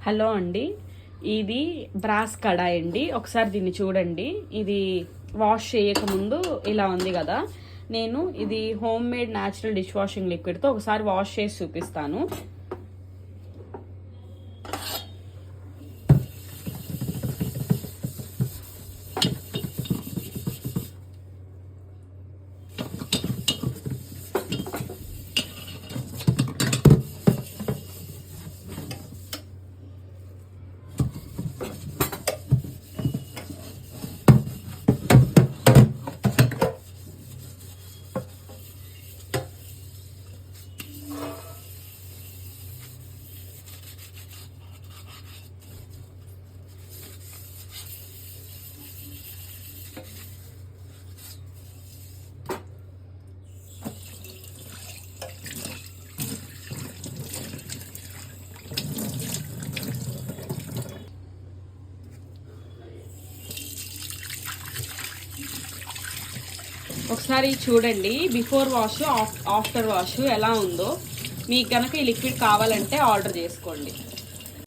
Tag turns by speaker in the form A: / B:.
A: Hello అండి, ఇది brass కడాయి అండి. ఒకసారి దీన్ని చూడండి. ఇది వాష్ చేయకముందు ఇలా ఉంది కదా. నేను ఇది homemade natural dish washing లిక్విడ్తో ఒకసారి వాష్ చేసి చూపిస్తాను. ఒకసారి చూడండి బిఫోర్ వాష్ ఆఫ్టర్ వాష్ ఎలా ఉందో. మీకు కనుక ఈ లిక్విడ్ కావాలంటే ఆర్డర్ చేసుకోండి.